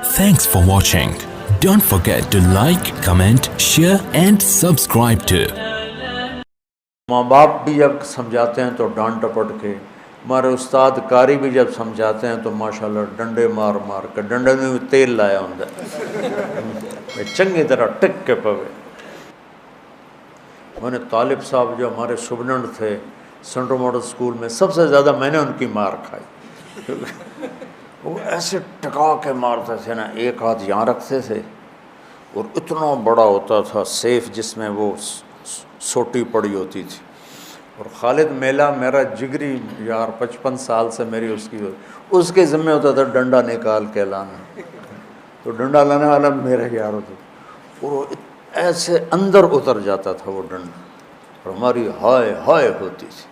Thanks for watching. Don't forget to like, comment, share and subscribe to. ماں باپ بھی جب سمجھاتے ہیں تو ڈانٹ ڈپٹ کے، ہمارے استاد قاری بھی جب سمجھاتے ہیں تو ماشاءاللہ ڈنڈے مار مار کے، ڈنڈے میں بھی تیل لایا ہوں چنگی طرح ٹک کے پوے۔ میں نے طالب صاحب جو ہمارے سپرنٹینڈنٹ تھے سینٹرل ماڈل اسکول میں، سب سے زیادہ میں نے ان کی مار کھائی۔ وہ ایسے ٹکا کے مارتے تھے نا، ایک ہاتھ یہاں رکھتے تھے اور اتنا بڑا ہوتا تھا سیف جس میں وہ سوٹی پڑی ہوتی تھی، اور خالد میلہ میرا جگری یار 55 سال سے میری اس کے ذمہ ہوتا تھا ڈنڈا نکال کے لانا، تو ڈنڈا لانے والا میرا یار ہوتا تھا، اور وہ ایسے اندر اتر جاتا تھا وہ ڈنڈا، اور ہماری ہائے ہائے ہوتی تھی۔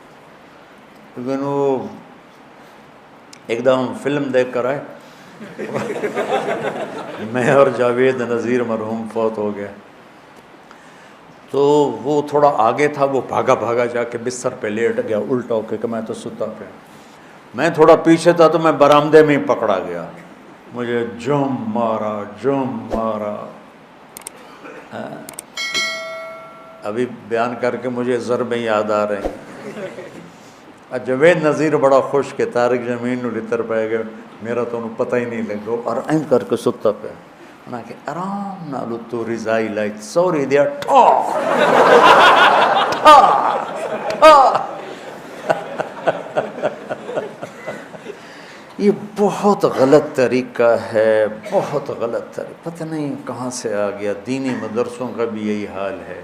لیکن وہ ایک دم فلم دیکھ کر آئے میں اور جاوید نذیر مرحوم فوت ہو گیا، تو وہ تھوڑا آگے تھا، وہ بھاگا بھاگا جا کے بستر پہ لیٹ گیا الٹا ہو کے کہ میں تو ستا پہ، میں تھوڑا پیچھے تھا تو میں برآمدے میں ہی پکڑا گیا، مجھے جم مارا۔ ابھی بیان کر کے مجھے ضربیں یاد آ رہے ہیں۔ جاوید نذیر بڑا خوش کہ طارق زمین نو لتر پہ گئے، میرا تو انہوں پتہ ہی نہیں لگا، اور این کر کے ستا پہ انہاں کہ آرام نالو تو رضائی لائٹ سوری دیا یہ بہت غلط طریقہ ہے، بہت غلط طریقہ، پتہ نہیں کہاں سے آ گیا۔ دینی مدرسوں کا بھی یہی حال ہے،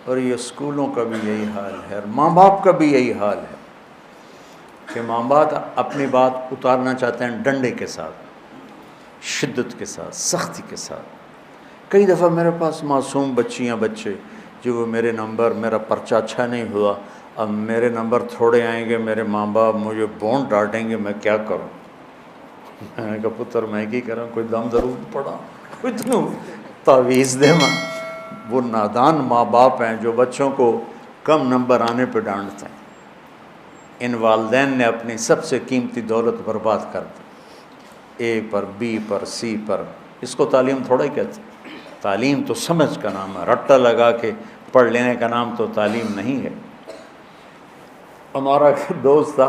اور یہ اسکولوں کا بھی یہی حال ہے، اور ماں باپ کا بھی یہی حال ہے کہ ماں باپ اپنی بات اتارنا چاہتے ہیں ڈنڈے کے ساتھ، شدت کے ساتھ، سختی کے ساتھ۔ کئی دفعہ میرے پاس معصوم بچیاں بچے جو میرے نمبر، میرا پرچہ اچھا نہیں ہوا، اب میرے نمبر تھوڑے آئیں گے، میرے ماں باپ مجھے بونڈ ڈانٹیں گے، میں کیا کروں؟ میں نے کہا پتر میں کی کروں، کوئی دم ضرور پڑا، کچھ نو تعویذ دے ماں۔ وہ نادان ماں باپ ہیں جو بچوں کو کم نمبر آنے پہ ڈانٹتے ہیں۔ ان والدین نے اپنی سب سے قیمتی دولت برباد کر دی، اے پر، بی پر، سی پر۔ اس کو تعلیم تھوڑا ہی کہتے ہیں، تعلیم تو سمجھ کا نام ہے، رٹا لگا کے پڑھ لینے کا نام تو تعلیم نہیں ہے۔ ہمارا ایک دوست تھا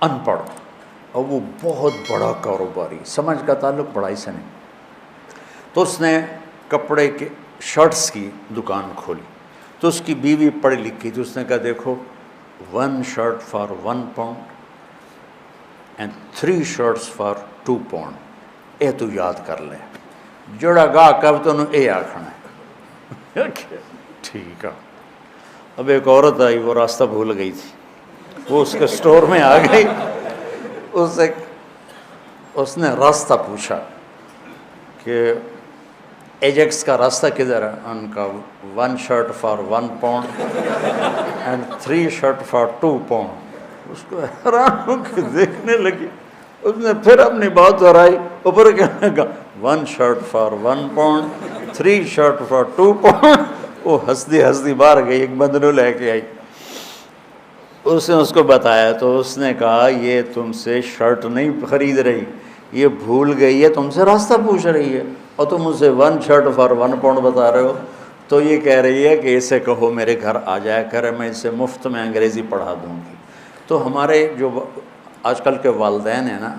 ان پڑھ، اور وہ بہت بڑا کاروباری، سمجھ کا تعلق پڑھائی سے نہیں، تو اس نے کپڑے کے شرٹس کی دکان کھولی، تو اس کی بیوی پڑھی لکھی تھی، اس نے کہا دیکھو 1 shirt for 1 pound and 3 shirts for 2 pound، اے تو یاد کر لے، جڑا گاہ کب تو اے آکھنا ہے۔ ٹھیک ہے۔ اب ایک عورت آئی، وہ راستہ بھول گئی تھی، وہ اس کے سٹور میں آ گئی، اس نے راستہ پوچھا کہ ایجیکس کا راستہ کدھر ہے؟ ان کا 1 shirt for 1 pound and 3 shirt for 2 pound۔ اس کو حیران ہو کے دیکھنے لگی، اس نے پھر اپنی بات دہرائی، اوپر کہنے لگا 1 shirt for 1 pound 3 shirt for 2 pound۔ وہ ہنستی باہر گئی، ایک بندرو لے کے آئی، اس نے اس کو بتایا، تو اس نے کہا یہ تم سے شرٹ نہیں خرید رہی، یہ بھول گئی ہے، تم سے راستہ پوچھ رہی ہے، اور تم اسے 1 shirt for 1 pound بتا رہے ہو۔ تو یہ کہہ رہی ہے کہ اسے کہو میرے گھر آ جایا کرے، میں اسے مفت میں انگریزی پڑھا دوں گی۔ تو ہمارے جو آج کل کے والدین ہیں نا،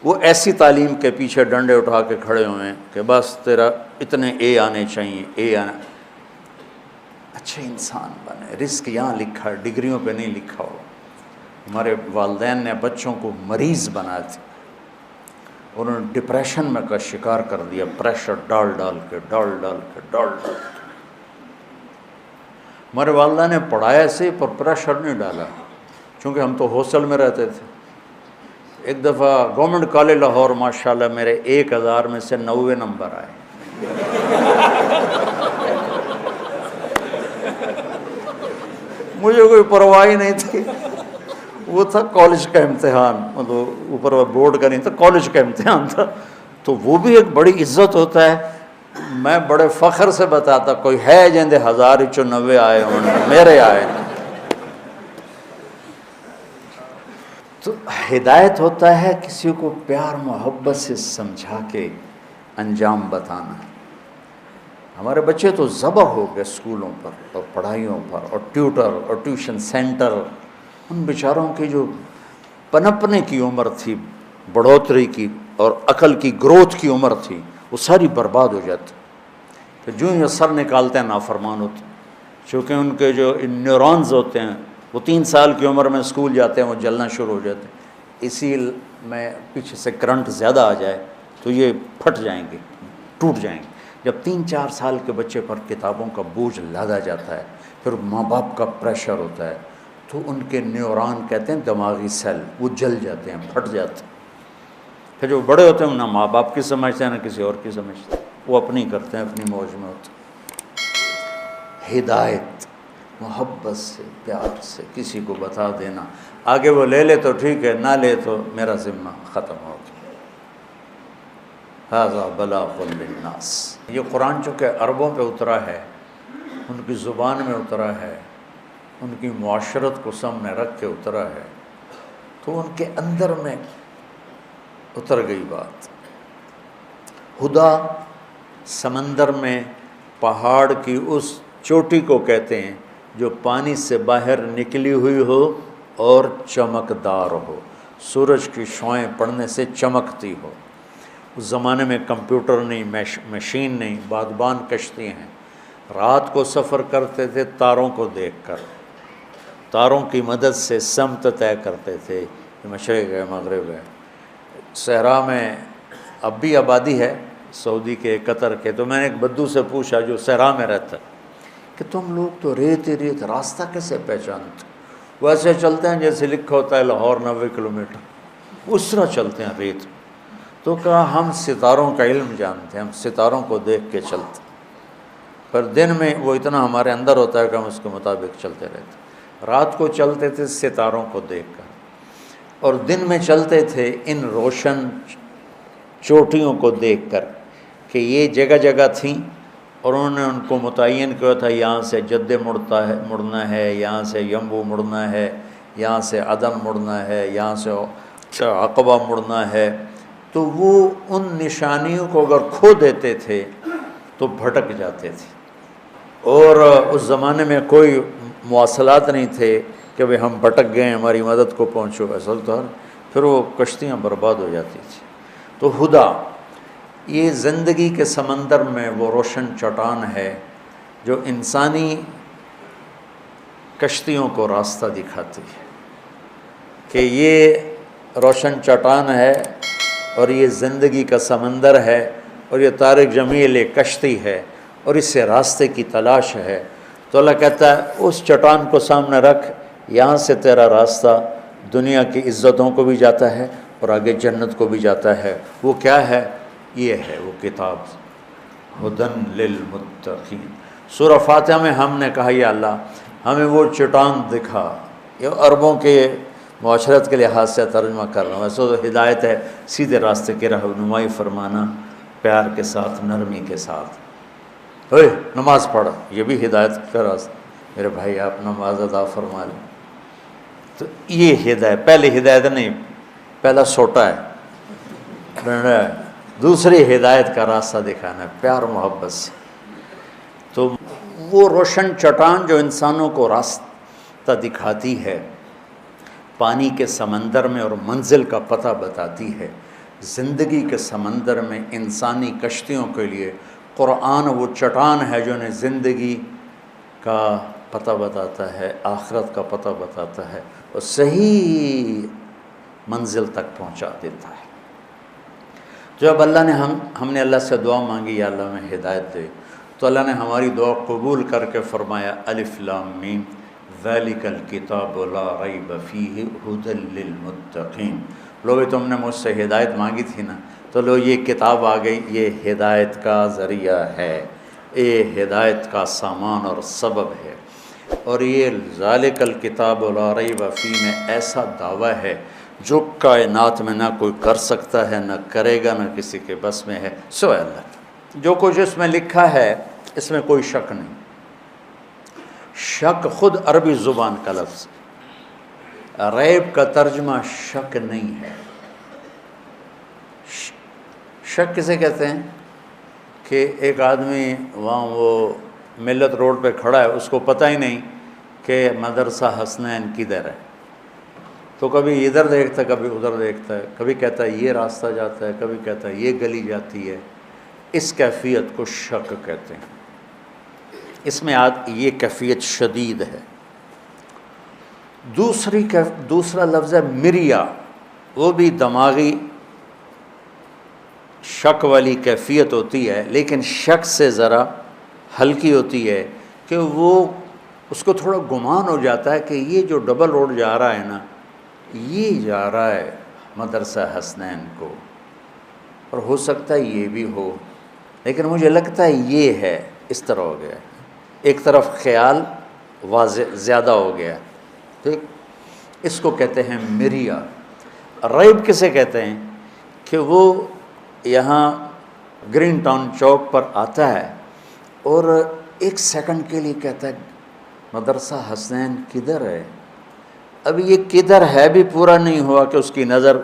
وہ ایسی تعلیم کے پیچھے ڈنڈے اٹھا کے کھڑے ہوئے ہیں کہ بس تیرا اتنے اے آنے چاہیے، اے آنا، اچھے انسان بنے۔ رزق یہاں لکھا ہے، ڈگریوں پہ نہیں لکھا ہو۔ ہمارے والدین نے بچوں کو مریض بنا دیا، انہوں نے ڈپریشن میں کا شکار کر دیا، پریشر ڈال کے۔ ہمارے والدہ نے پڑھایا سے پر پریشر نہیں ڈالا، چونکہ ہم تو ہاسٹل میں رہتے تھے۔ ایک دفعہ گورنمنٹ کالج لاہور ماشاءاللہ میرے 1000 میں سے 90 نمبر آئے۔ مجھے کوئی پرواہ ہی نہیں تھی، وہ تھا کالج کا امتحان، مطلب اوپر بورڈ کا نہیں تھا، کالج کا امتحان تھا، تو وہ بھی ایک بڑی عزت ہوتا ہے۔ میں بڑے فخر سے بتاتا، کوئی ہے جندے 1090 آئے ہوں، میرے آئے۔ تو ہدایت ہوتا ہے کسی کو پیار محبت سے سمجھا کے انجام بتانا. ہمارے بچے تو ذبح ہو گئے اسکولوں پر اور پڑھائیوں پر اور ٹیوٹر اور ٹیوشن سینٹر. ان بیچاروں کی جو پنپنے کی عمر تھی، بڑھوتری کی اور عقل کی گروتھ کی عمر تھی، وہ ساری برباد ہو جاتی. تو جو ہی سر نکالتے ہیں نافرمان ہوتے، چونکہ ان کے جو نیورونز ہوتے ہیں وہ 3 سال کی عمر میں اسکول جاتے ہیں، وہ جلنا شروع ہو جاتے ہیں. اسی میں پیچھے سے کرنٹ زیادہ آ جائے تو یہ پھٹ جائیں گے، ٹوٹ جائیں گے. جب 3-4 سال کے بچے پر کتابوں کا بوجھ لادا جاتا ہے، پھر ماں باپ کا پریشر ہوتا ہے، تو ان کے نیورون کہتے ہیں دماغی سیل، وہ جل جاتے ہیں، پھٹ جاتے ہیں. پھر جو بڑے ہوتے ہیں نہ ماں باپ کی سمجھتے ہیں نہ کسی اور کی سمجھتے ہیں، وہ اپنی کرتے ہیں، اپنی موج میں ہوتے ہیں. ہدایت محبت سے پیار سے کسی کو بتا دینا، آگے وہ لے لے تو ٹھیک ہے، نہ لے تو میرا ذمہ ختم ہو گیا. ھذا بلاغ للناس. یہ قرآن چونکہ عربوں پہ اترا ہے، ان کی زبان میں اترا ہے، ان کی معاشرت کو سامنے رکھ کے اترا ہے، تو ان کے اندر میں اتر گئی بات. ہدا سمندر میں پہاڑ کی اس چوٹی کو کہتے ہیں جو پانی سے باہر نکلی ہوئی ہو اور چمکدار ہو، سورج کی شعاعیں پڑنے سے چمکتی ہو. اس زمانے میں کمپیوٹر نہیں، مشین نہیں، بادبان کشتی ہیں. رات کو سفر کرتے تھے تاروں کو دیکھ کر، تاروں کی مدد سے سمت طے کرتے تھے، یہ مشرق ہے مغرب ہے. صحرا میں اب بھی آبادی ہے سعودی کے، قطر کے. تو میں نے ایک بدو سے پوچھا جو صحرا میں رہتا کہ تم لوگ تو ریت ہی ریت، راستہ کیسے پہچانتے؟ وہ ایسے چلتے ہیں جیسے لکھا ہوتا ہے لاہور 90 کلومیٹر، اس طرح چلتے ہیں ریت. تو کہا ہم ستاروں کا علم جانتے ہیں، ہم ستاروں کو دیکھ کے چلتے، پر دن میں وہ اتنا ہمارے اندر ہوتا ہے کہ ہم اس کے مطابق چلتے رہتے. رات کو چلتے تھے ستاروں کو دیکھ کر، اور دن میں چلتے تھے ان روشن چوٹیوں کو دیکھ کر کہ یہ جگہ جگہ تھیں، اور انہوں نے ان کو متعین کیا تھا یہاں سے جدے مڑنا ہے، یہاں سے یمبو مڑنا ہے، یہاں سے عدن مڑنا ہے، یہاں سے عقبہ مڑنا ہے. تو وہ ان نشانیوں کو اگر کھو دیتے تھے تو بھٹک جاتے تھے. اور اس زمانے میں کوئی مواصلات نہیں تھے کہ بھئی ہم بھٹک گئے ہماری مدد کو پہنچو، ایسا تو پھر وہ کشتیاں برباد ہو جاتی تھیں. تو ہدا یہ زندگی کے سمندر میں وہ روشن چٹان ہے جو انسانی کشتیوں کو راستہ دکھاتی ہے کہ یہ روشن چٹان ہے اور یہ زندگی کا سمندر ہے، اور یہ طارق جمیل ایک کشتی ہے اور اس سے راستے کی تلاش ہے. تو اللہ کہتا ہے اس چٹان کو سامنے رکھ، یہاں سے تیرا راستہ دنیا کی عزتوں کو بھی جاتا ہے اور آگے جنت کو بھی جاتا ہے. وہ کیا ہے؟ یہ ہے وہ کتاب، ہدن للمتقین. سورہ فاتحہ میں ہم نے کہا یا اللہ ہمیں وہ چٹان دکھا. یہ عربوں کے معاشرت کے لحاظ سے ترجمہ کر رہا ہوں، ویسے تو ہدایت ہے سیدھے راستے کی رہنمائی فرمانا، پیار کے ساتھ، نرمی کے ساتھ. اوے نماز پڑھ، یہ بھی ہدایت کا راستہ. میرے بھائی آپ نماز ادا فرما لیں. تو یہ ہدایت، پہلے ہدایت نہیں، پہلا سوٹا ہے، دوسری ہدایت کا راستہ دکھانا ہے پیار محبت سے. تو وہ روشن چٹان جو انسانوں کو راستہ دکھاتی ہے، پانی کے سمندر میں اور منزل کا پتہ بتاتی ہے، زندگی کے سمندر میں انسانی کشتیوں کے لیے قرآن وہ چٹان ہے جو انہیں زندگی کا پتہ بتاتا ہے، آخرت کا پتہ بتاتا ہے اور صحیح منزل تک پہنچا دیتا ہے. جب اللہ نے ہم نے اللہ سے دعا مانگی یا اللہ میں ہدایت دے، تو اللہ نے ہماری دعا قبول کر کے فرمایا الف لام میم ذالک الکتاب لا ریب فیہ ھدی للمتقین. لو تم نے مجھ سے ہدایت مانگی تھی نا، تو لو یہ کتاب آ گئی، یہ ہدایت کا ذریعہ ہے، یہ ہدایت کا سامان اور سبب ہے. اور یہ ذالک الکتاب لا ریب فیہ میں ایسا دعویٰ ہے جو کائنات میں نہ کوئی کر سکتا ہے، نہ کرے گا، نہ کسی کے بس میں ہے سوائے اللہ کے. جو کچھ اس میں لکھا ہے اس میں کوئی شک نہیں. شک خود عربی زبان کا لفظ. ریب کا ترجمہ شک نہیں ہے. شک کسے کہتے ہیں کہ ایک آدمی وہاں وہ ملت روڈ پہ کھڑا ہے, اس کو پتہ ہی نہیں کہ مدرسہ حسنین کدھر ہے, تو کبھی ادھر دیکھتا ہے کبھی ادھر دیکھتا ہے, کبھی کہتا ہے یہ راستہ جاتا ہے, کبھی کہتا ہے یہ گلی جاتی ہے. اس کیفیت کو شک کہتے ہیں. اس میں یہ کیفیت شدید ہے. دوسرا لفظ ہے مریا, وہ بھی دماغی شک والی کیفیت ہوتی ہے, لیکن شک سے ذرا ہلکی ہوتی ہے کہ وہ اس کو تھوڑا گمان ہو جاتا ہے کہ یہ جو ڈبل روڈ جا رہا ہے نا, یہ جا رہا ہے مدرسہ حسنین کو, اور ہو سکتا ہے یہ بھی ہو, لیکن مجھے لگتا ہے یہ ہے. اس طرح ہو گیا, ایک طرف خیال واضح زیادہ ہو گیا. ٹھیک, اس کو کہتے ہیں مریا. ریب کسے کہتے ہیں کہ وہ یہاں گرین ٹاؤن چوک پر آتا ہے اور ایک سیکنڈ کے لیے کہتا ہے مدرسہ حسنین کدھر ہے. اب یہ کدھر ہے بھی پورا نہیں ہوا کہ اس کی نظر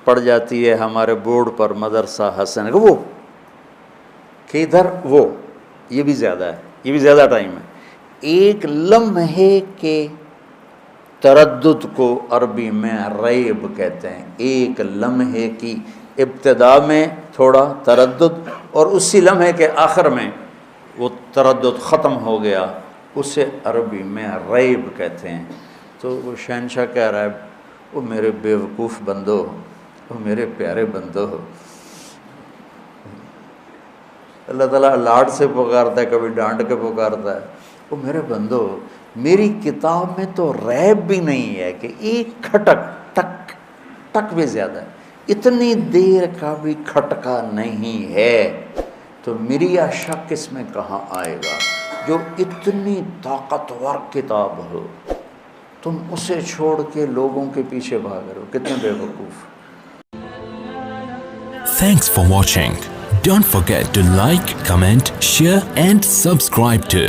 پڑ جاتی ہے ہمارے بورڈ پر مدرسہ حسنین, وہ کدھر, وہ یہ بھی زیادہ ہے, یہ بھی زیادہ ٹائم ہے. ایک لمحے کے تردد کو عربی میں ریب کہتے ہیں. ایک لمحے کی ابتدا میں تھوڑا تردد اور اسی لمحے کے آخر میں وہ تردد ختم ہو گیا, اسے عربی میں ریب کہتے ہیں. تو وہ شہنشاہ کہہ رہا ہے وہ میرے بیوقوف بندو, وہ میرے پیارے بندو. اللہ تعالیٰ لاڈ سے پکارتا ہے, کبھی ڈانٹ کے پکارتا ہے, وہ میرے بندو میری کتاب میں تو ریب بھی نہیں ہے کہ ایک کھٹک ٹک ٹک بھی زیادہ ہے, اتنی دیر کا بھی کھٹکا نہیں ہے. تو مریا شک اس میں کہاں آئے گا جو اتنی طاقتور کتاب ہو, تم اسے چھوڑ کے لوگوں کے پیچھے بھاگ رہے ہو, کتنے بے وقوف. Thanks for watching. Don't forget to like, comment, share and subscribe to